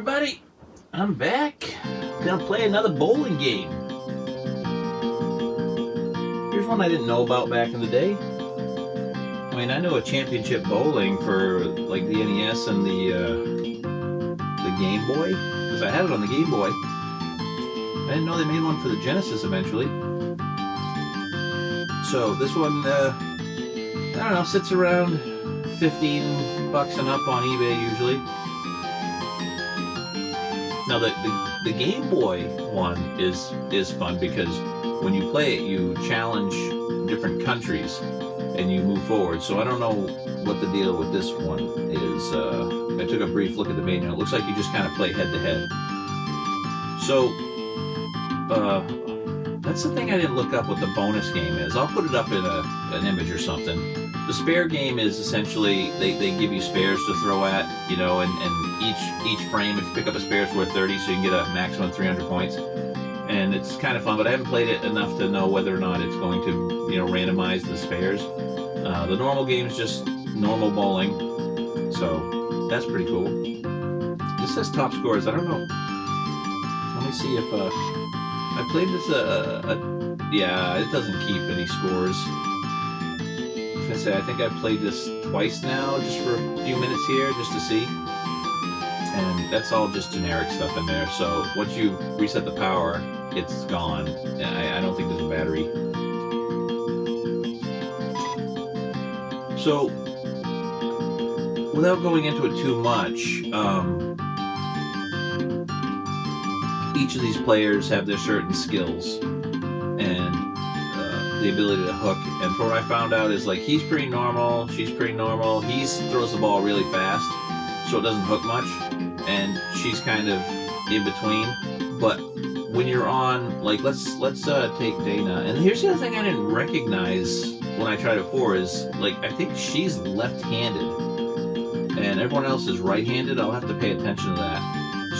everybody, I'm back. Gonna play another bowling game. Here's one I didn't know about back in the day. I mean, I know a championship bowling for like the NES and the Game Boy, because I had it on the Game Boy. I didn't know they made one for the Genesis eventually. So this one, I don't know, sits around $15 and up on eBay usually. Now the Game Boy one is fun because when you play it, you challenge different countries and you move forward. So I don't know what the deal with this one is. I took a brief look at the manual. It looks like you just kind of play head to head. So that's the thing I didn't look up what the bonus game is. I'll put it up in an image or something. The spare game is essentially they give you spares to throw at, you know, and each frame, if you pick up a spare, is worth 30, so you can get a maximum 300 points. And it's kind of fun, but I haven't played it enough to know whether or not it's going to, you know, randomize the spares. The normal game is just normal bowling, so that's pretty cool. This says top scores. I don't know. Let me see if I played this. Yeah, it doesn't keep any scores. I was gonna say I think I played this twice now, just for a few minutes here, just to see. And that's all just generic stuff in there. So once you reset the power, it's gone. I don't think there's a battery. So without going into it too much, each of these players have their certain skills and the ability to hook. And from what I found out is like he's pretty normal, she's pretty normal. He throws the ball really fast, so it doesn't hook much. And she's kind of in between. But when you're on, like, let's take Dana. And here's the other thing I didn't recognize when I tried it before is, like, I think she's left-handed and everyone else is right-handed. I'll have to pay attention to that.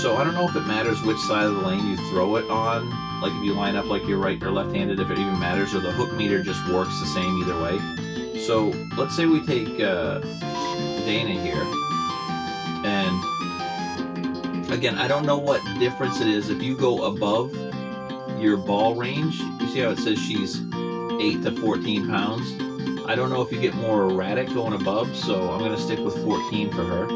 So I don't know if it matters which side of the lane you throw it on. Like if you line up like you're right or left-handed, if it even matters, or the hook meter just works the same either way. So let's say we take Dana here, and again, I don't know what difference it is if you go above your ball range. You see how it says she's 8 to 14 pounds? I don't know if you get more erratic going above, so I'm going to stick with 14 for her.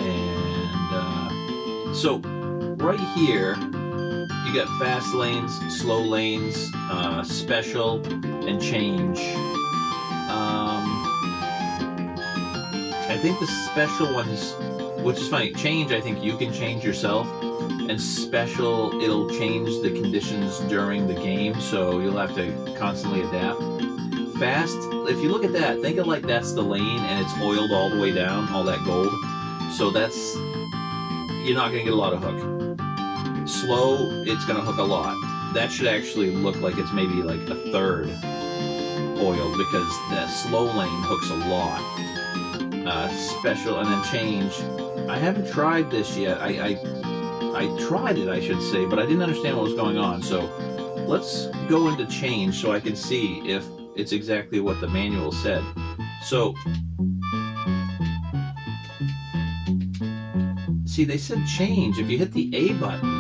And so right here, you got fast lanes, slow lanes, special, and change. I think the special ones, which is funny, change, I think you can change yourself, and special, it'll change the conditions during the game, so you'll have to constantly adapt. Fast, if you look at that, think of like that's the lane and it's oiled all the way down, all that gold. So that's, you're not going to get a lot of hook. Slow, it's going to hook a lot. That should actually look like it's maybe like a third oiled, because that slow lane hooks a lot. Special, and then change. I haven't tried this yet. I tried it, I should say, but I didn't understand what was going on. So let's go into change so I can see if it's exactly what the manual said. So, see, they said change. If you hit the A button,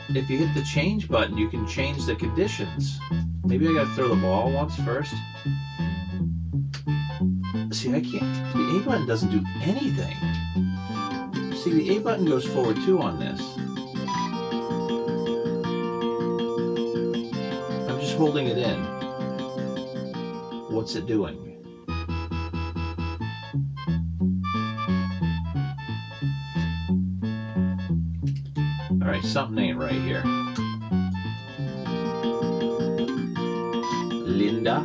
if you hit the change button, you can change the conditions. Maybe I gotta throw the ball once first. See, I can't. The A button doesn't do anything. See, the A button goes forward too on this. I'm just holding it in. What's it doing? Alright, something ain't right here. Linda.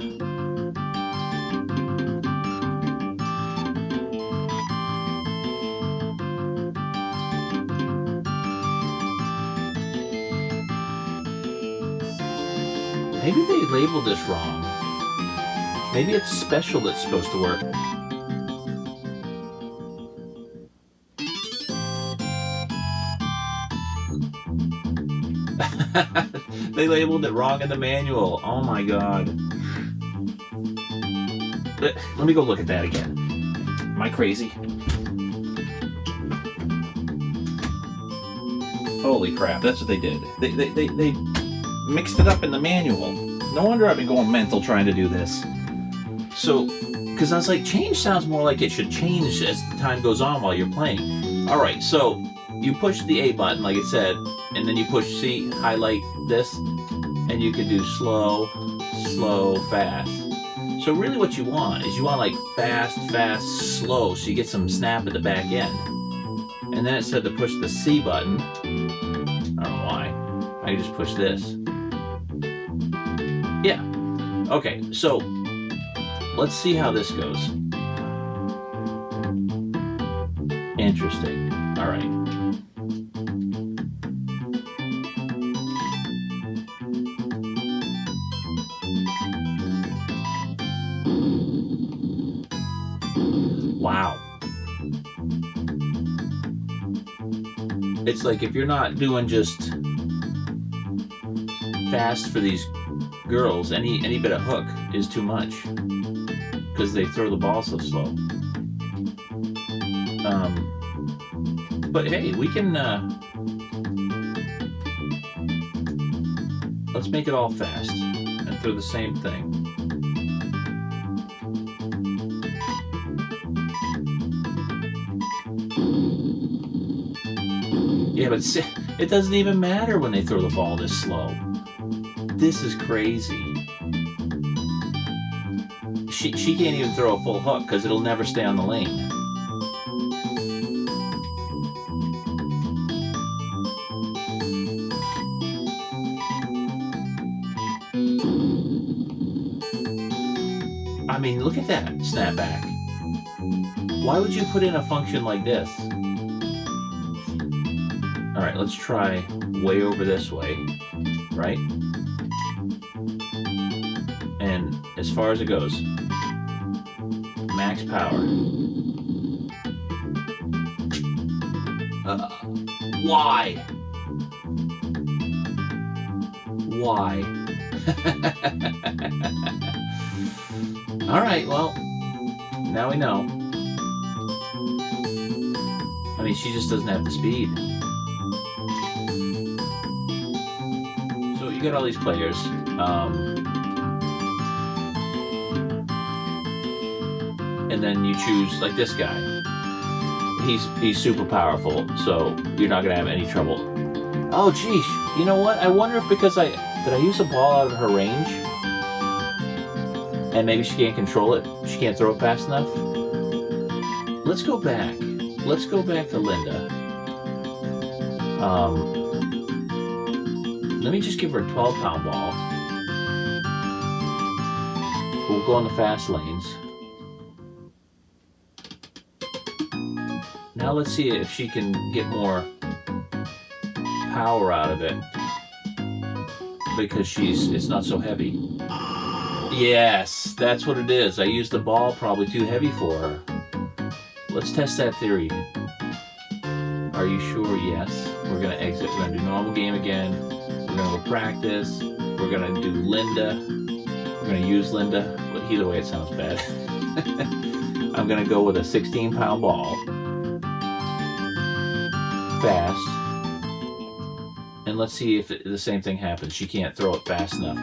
Maybe they labeled this wrong. Maybe it's special that's supposed to work. They labeled it wrong in the manual. Oh my god. Let me go look at that again. Am I crazy? Holy crap, that's what they did. They mixed it up in the manual. No wonder I've been going mental trying to do this. So, because I was like, change sounds more like it should change as the time goes on while you're playing. Alright, so you push the A button, like it said, and then you push C, highlight this, and you can do slow, slow, fast. So really what you want is you want like fast, fast, slow, so you get some snap at the back end. And then it said to push the C button. I don't know why. I can just push this. Yeah. Okay, so let's see how this goes. Interesting. All right. Wow. It's like if you're not doing just fast for these girls, any bit of hook is too much because they throw the ball so slow. But hey, we can let's make it all fast and throw the same thing. Yeah, but it doesn't even matter when they throw the ball this slow. This is crazy. She can't even throw a full hook because it'll never stay on the lane. I mean, look at that snapback. Why would you put in a function like this? All right, let's try way over this way, right? And as far as it goes, max power. Why? Why? All right, well, now we know. I mean, she just doesn't have the speed. So you got all these players. And then you choose, like this guy. He's super powerful, so you're not gonna have any trouble. Oh, geez, you know what? I wonder if because did I use a ball out of her range? And maybe she can't control it. She can't throw it fast enough. Let's go back. Let's go back to Linda. Let me just give her a 12-pound ball. We'll go on the fast lanes. Now let's see if she can get more power out of it because it's not so heavy. Yes, that's what it is. I used the ball probably too heavy for her. Let's test that theory. Are you sure? Yes. We're gonna exit. We're gonna do normal game again. We're gonna go practice. We're gonna do Linda. We're gonna use Linda. But either way, it sounds bad. I'm gonna go with a 16-pound ball. Fast. And let's see if the same thing happens. She can't throw it fast enough.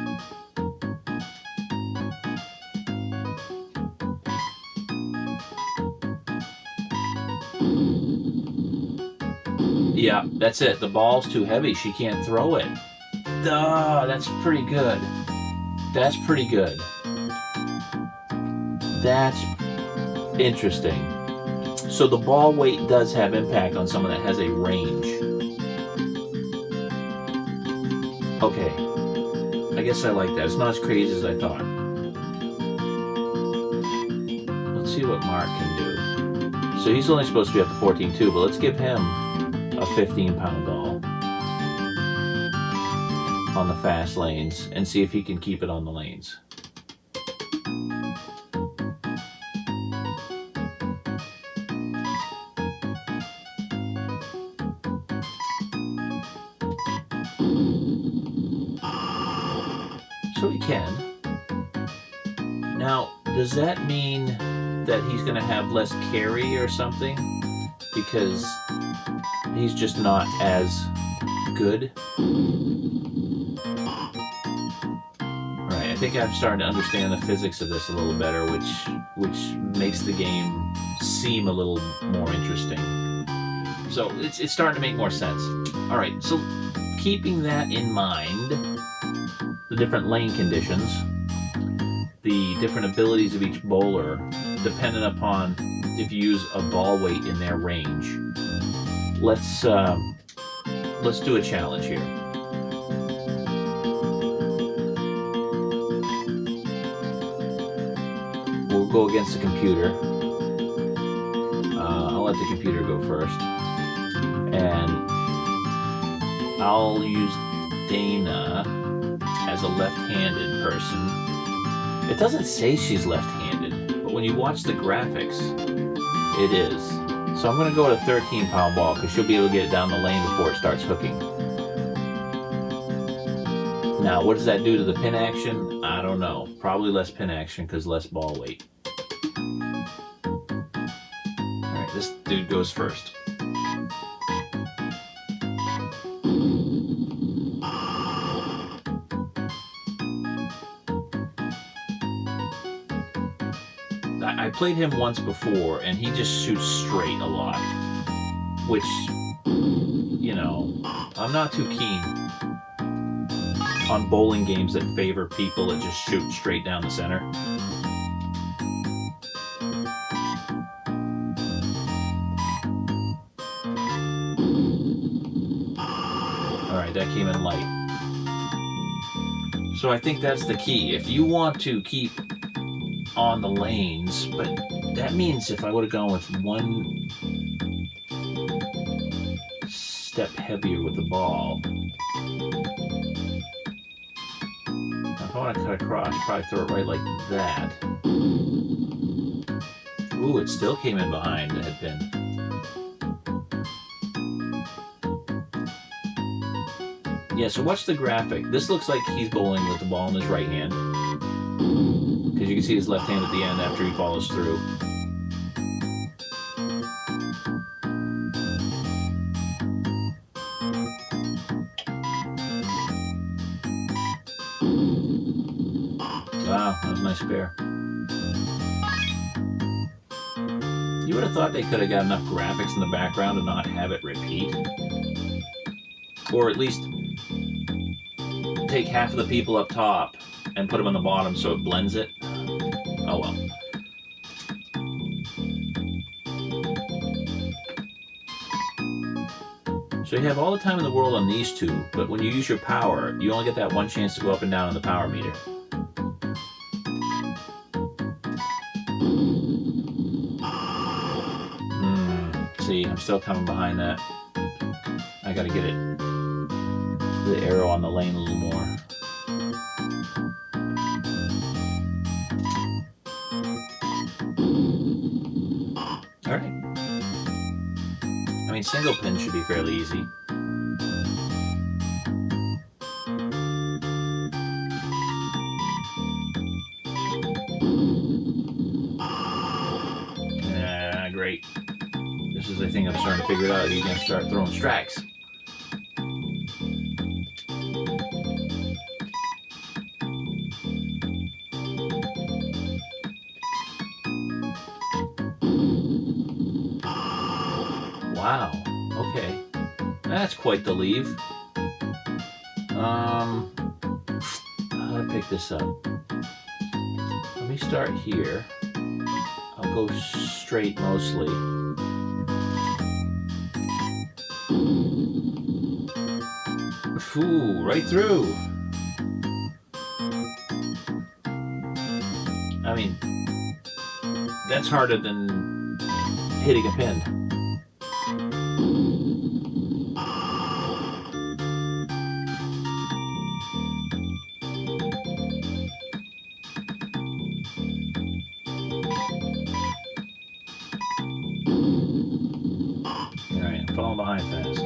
Yeah, that's it. The ball's too heavy. She can't throw it. Duh, that's pretty good. That's pretty good. That's interesting. So the ball weight does have impact on someone that has a range. Okay. I guess I like that. It's not as crazy as I thought. Let's see what Mark can do. So he's only supposed to be up to 14 too, but let's give him a 15-pound ball on the fast lanes and see if he can keep it on the lanes. So he can. Now, does that mean that he's going to have less carry or something? Because he's just not as good? Right, I think I'm starting to understand the physics of this a little better, which makes the game seem a little more interesting. So it's starting to make more sense. All right, so keeping that in mind, the different lane conditions, the different abilities of each bowler, dependent upon if you use a ball weight in their range. Let's do a challenge here. We'll go against the computer. I'll let the computer go first, and I'll use Dana as a left-handed person. It doesn't say she's left-handed, but when you watch the graphics, it is. So I'm going to go with a 13-pound ball because she'll be able to get it down the lane before it starts hooking. Now, what does that do to the pin action? I don't know. Probably less pin action because less ball weight. Alright, this dude goes first. I played him once before, and he just shoots straight a lot. Which, you know, I'm not too keen on bowling games that favor people that just shoot straight down the center. Alright, that came in light. So I think that's the key. If you want to keep on the lanes, but that means if I would have gone with one step heavier with the ball, if I want to cut across, probably throw it right like that. Ooh, it still came in behind the head pin. Yeah, so watch the graphic. This looks like he's bowling with the ball in his right hand, because you can see his left hand at the end after he follows through. Wow, that was a nice pair. You would have thought they could have got enough graphics in the background to not have it repeat. Or at least take half of the people up top and put them on the bottom so it blends it. Oh well. So you have all the time in the world on these two, but when you use your power, you only get that one chance to go up and down on the power meter. See, I'm still coming behind that. I gotta get it, the arrow on the lane a little more. Alright. I mean, single pin should be fairly easy. Great. This is the thing I'm starting to figure out. You're going to start throwing strikes. Wow. Okay. That's quite the leave. How do I pick this up? Let me start here. I'll go straight mostly. Ooh, right through. I mean, that's harder than hitting a pin. Alright, I'm falling behind fast.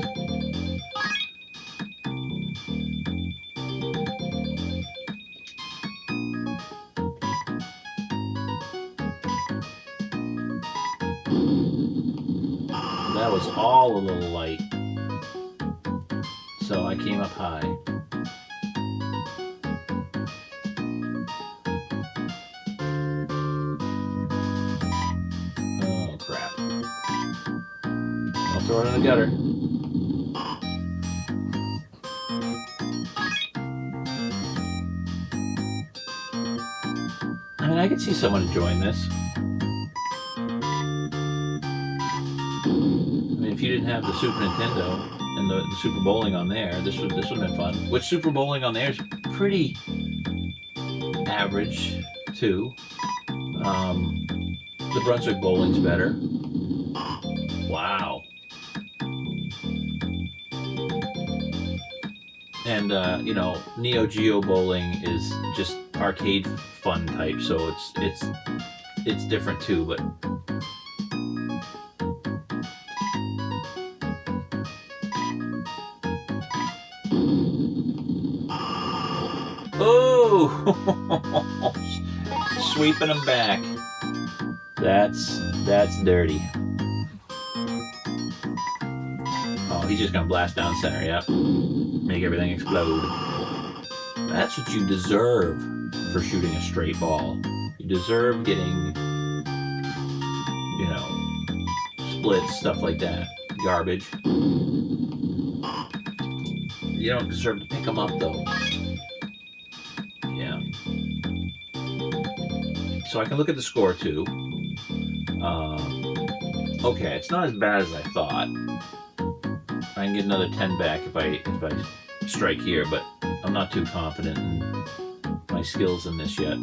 That was all a little light. So I came up high. Oh, crap. I'll throw it in the gutter. I mean, I could see someone enjoying this. I mean, if you didn't have the Super Nintendo and the Super Bowling on there, this would have been fun. Which Super Bowling on there is pretty average too. The Brunswick Bowling's better. Wow. And you know, Neo Geo Bowling is just arcade fun type, so it's different too, but oh, sweeping them back. That's dirty. Oh, he's just gonna blast down center. Yep, make everything explode. That's what you deserve for shooting a straight ball. You deserve getting, you know, splits, stuff like that. Garbage. You don't deserve to pick them up though. Yeah. So I can look at the score too. Okay, it's not as bad as I thought. I can get another 10 back if I strike here, but I'm not too confident in my skills in this yet.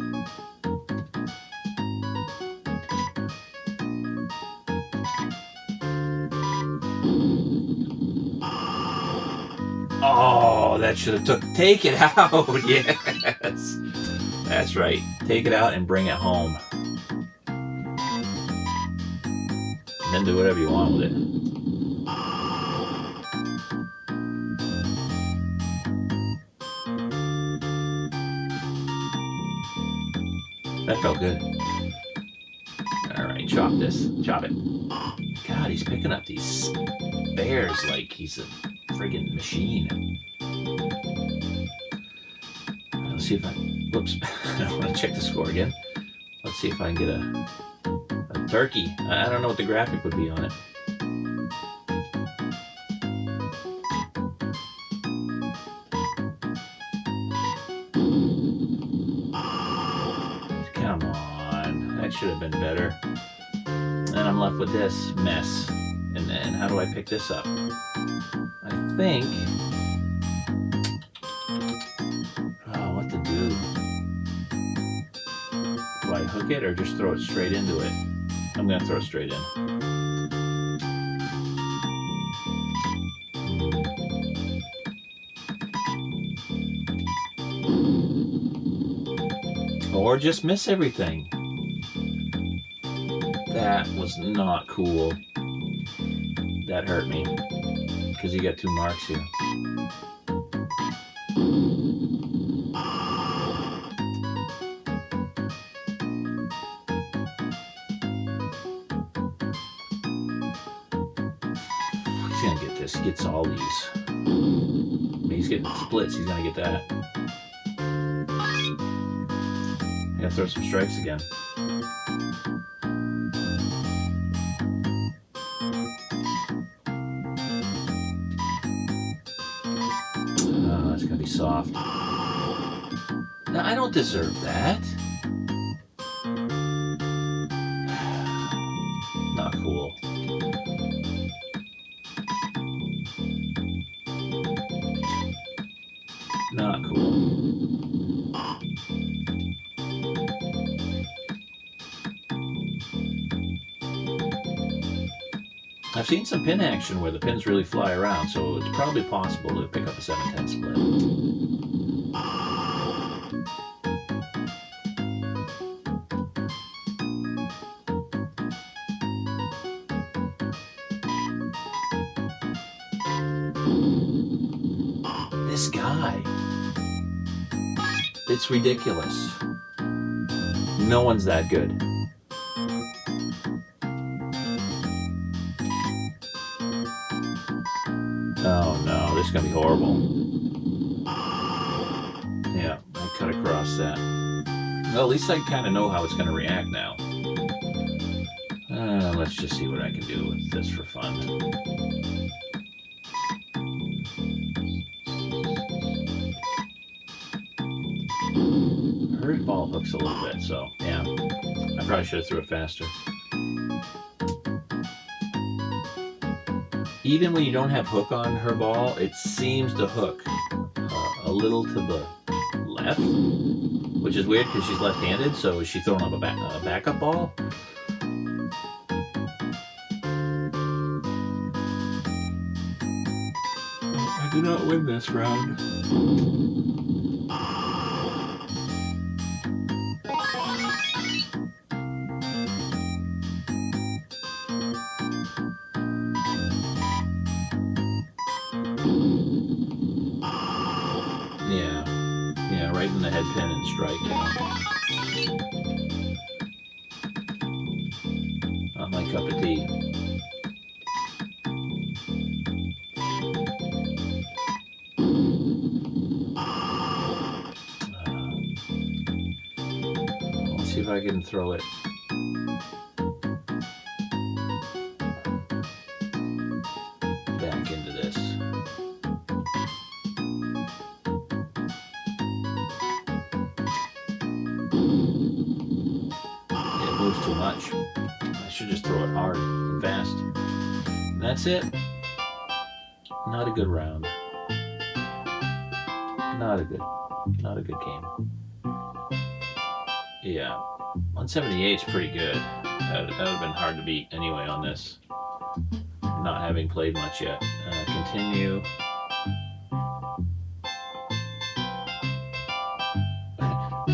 Oh, that should have take it out. Yes. That's right. Take it out and bring it home. And then do whatever you want with it. That felt good. Alright, chop this. Chop it. God, he's picking up these bears like he's a friggin' machine. Let's see if I... Whoops. I want to check the score again. Let's see if I can get a turkey. I don't know what the graphic would be on it. Come on. That should have been better. And I'm left with this mess. And then how do I pick this up? I think... Oh, what to do? Do I hook it or just throw it straight into it? I'm going to throw it straight in. Or just miss everything. That was not cool. That hurt me. Because you got 2 marks here. He's gonna get this. He gets all these. I mean, he's getting splits. He's gonna get that. I gotta throw some strikes again. It's gonna be soft. Now, I don't deserve that. Not cool. Not cool. I've seen some pin action where the pins really fly around, so it's probably possible to pick up a 7-10 split. This guy. It's ridiculous. No one's that good. this is going to be horrible. Yeah, I cut across that. Well, at least I kind of know how it's going to react now. Let's just see what I can do with this for fun. Her ball hooks a little bit, so yeah. I probably should have threw it faster. Even when you don't have hook on her ball, it seems to hook a little to the left, which is weird because she's left-handed, so is she throwing up a backup ball? I do not win this round. Yeah, right in the head pin and strike. Not my cup of tea. Let's see if I can throw it. Back into this. It moves too much. I should just throw it hard and fast. And that's it. Not a good round. Not a good game. Yeah, 178 is pretty good. That would have been hard to beat anyway on this. Not having played much yet. Continue.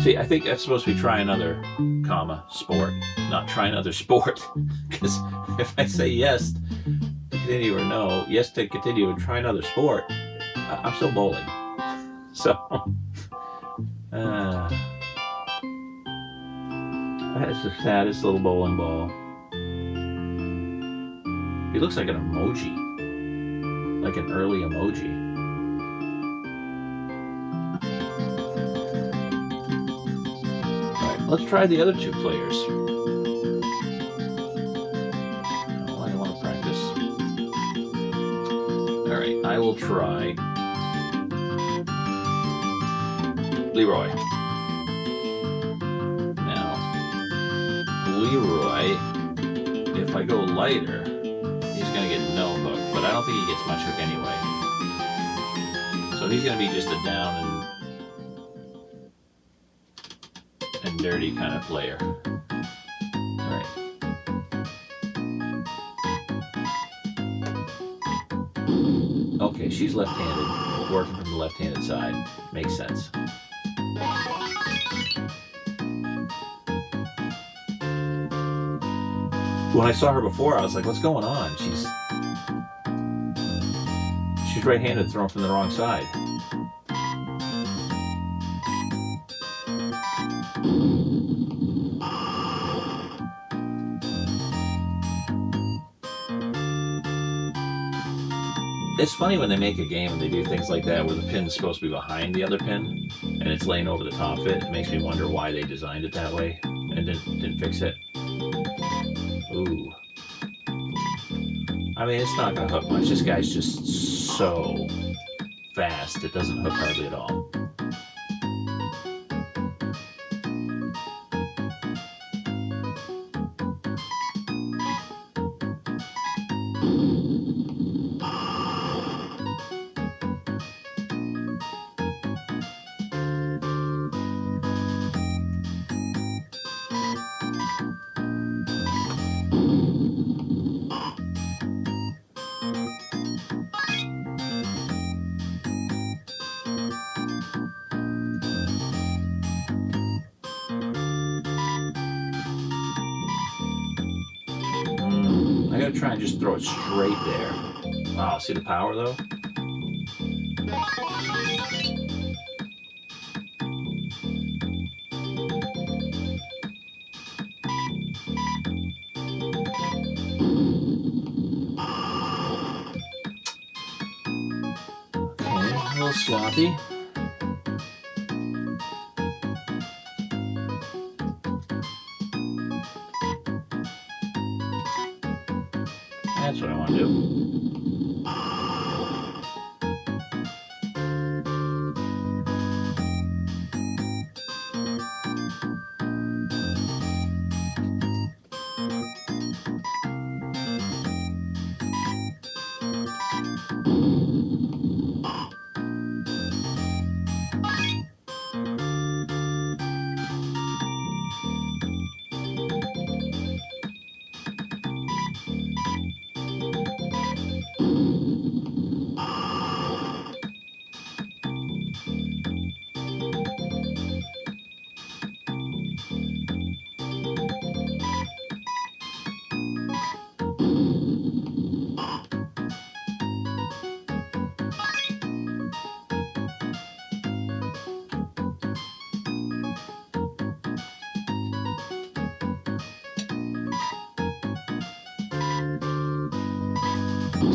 See, I think that's supposed to be try another, sport, not try another sport. Because if I say yes to continue or no, yes to continue and try another sport, I'm still bowling. So, that's the saddest little bowling ball. He looks like an emoji, like an early emoji. All right, let's try the other two players. Oh, I want to practice. All right, I will try Leroy. Now, Leroy, if I go lighter, he's going to get no hook, but I don't think he gets much hook anyway. So he's going to be just a down and dirty kind of player. All right. Okay, she's left-handed, working from the left-handed side. Makes sense. When I saw her before, I was like, what's going on? She's right-handed, throwing from the wrong side. It's funny when they make a game and they do things like that where the pin's supposed to be behind the other pin and it's laying over the top of it. It makes me wonder why they designed it that way and didn't fix it. Ooh. I mean, it's not going to hook much. This guy's just so fast, it doesn't hook hardly at all. I gotta try and just throw it straight there. Wow, see the power though? sloppy. That's what I want to do.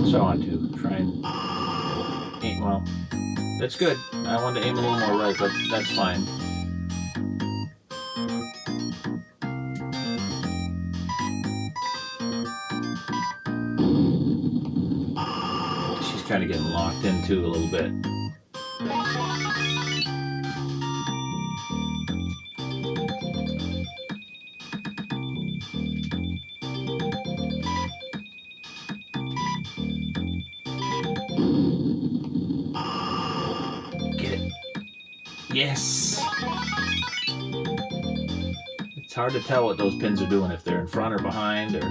So I want to try and aim, well, that's good. I wanted to aim a little more right, but that's fine. She's kind of getting locked into a little bit. Yes! It's hard to tell what those pins are doing, if they're in front or behind, or...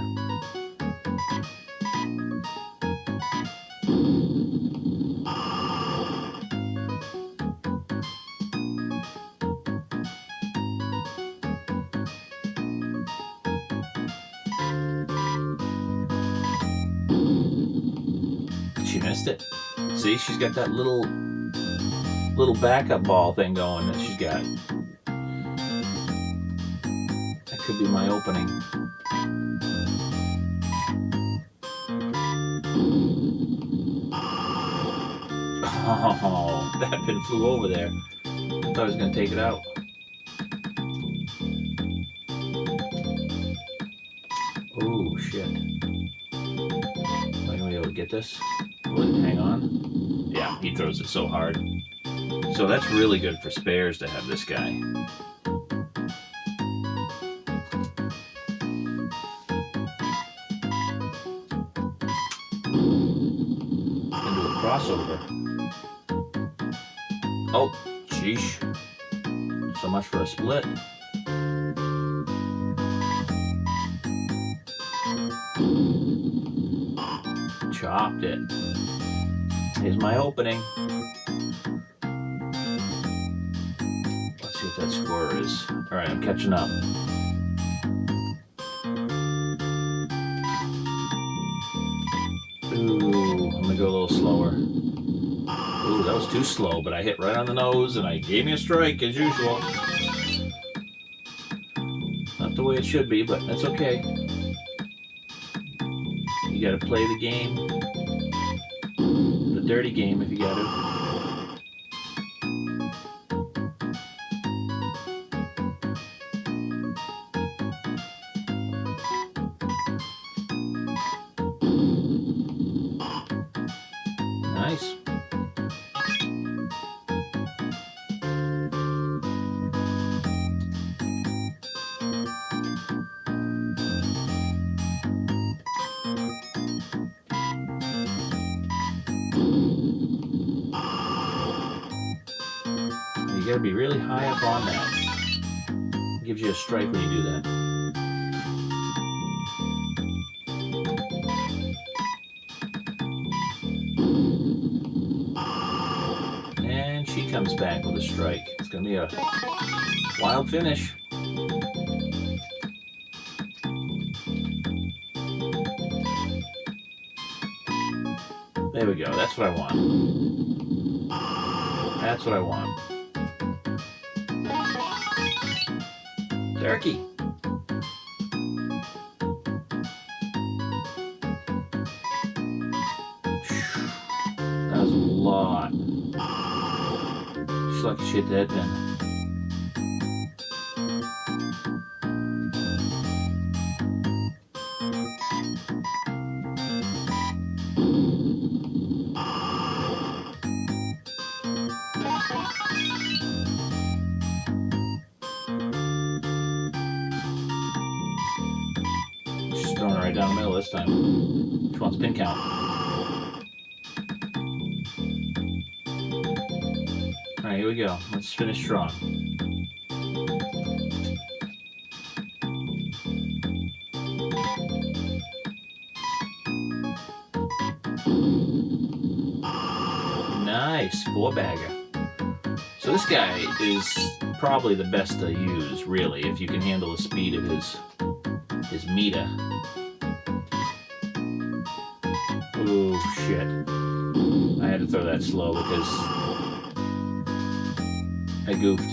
She missed it. See, she's got that little backup ball thing going that she's got. That could be my opening. Oh, that pin flew over there. I thought I was going to take it out. Oh, shit. Am I going to be able to get this? Will it hang on? Yeah, he throws it so hard. So that's really good for spares to have this guy. Into a crossover. Oh, sheesh. So much for a split. Chopped it. Here's my opening. Let's see what that score is. Alright, I'm catching up. Ooh, I'm gonna go a little slower. Ooh, that was too slow, but I hit right on the nose and I gave me a strike as usual. Not the way it should be, but that's okay. You gotta play the game. The dirty game if you gotta. Nice. You gotta be really high up on that. It gives you a strike when you do that. And she comes back with a strike. It's gonna be a wild finish. There we go. That's what I want. That's what I want. Turkey. That was a lot. lucky shit that then. She's throwing it right down the middle this time. She wants pin count. Alright, here we go. Let's finish strong. Nice, 4-bagger. So this guy is probably the best to use, really, if you can handle the speed of his meter. Oh shit. I had to throw that slow because I goofed.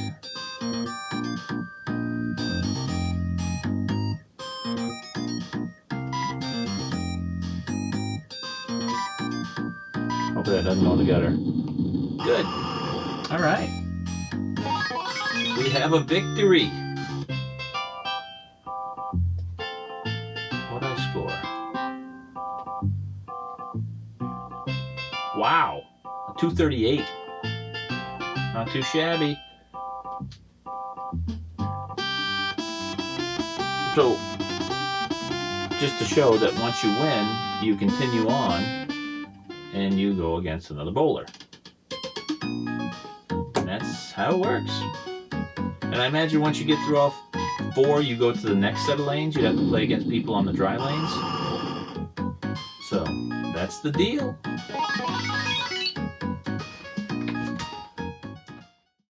Hopefully that doesn't go in the gutter. Good. All right. We have a victory. What did I score? Wow. A 238. Not too shabby. So, just to show that once you win, you continue on and you go against another bowler. And that's how it works. And I imagine once you get through all 4, you go to the next set of lanes. You have to play against people on the dry lanes. So, that's the deal.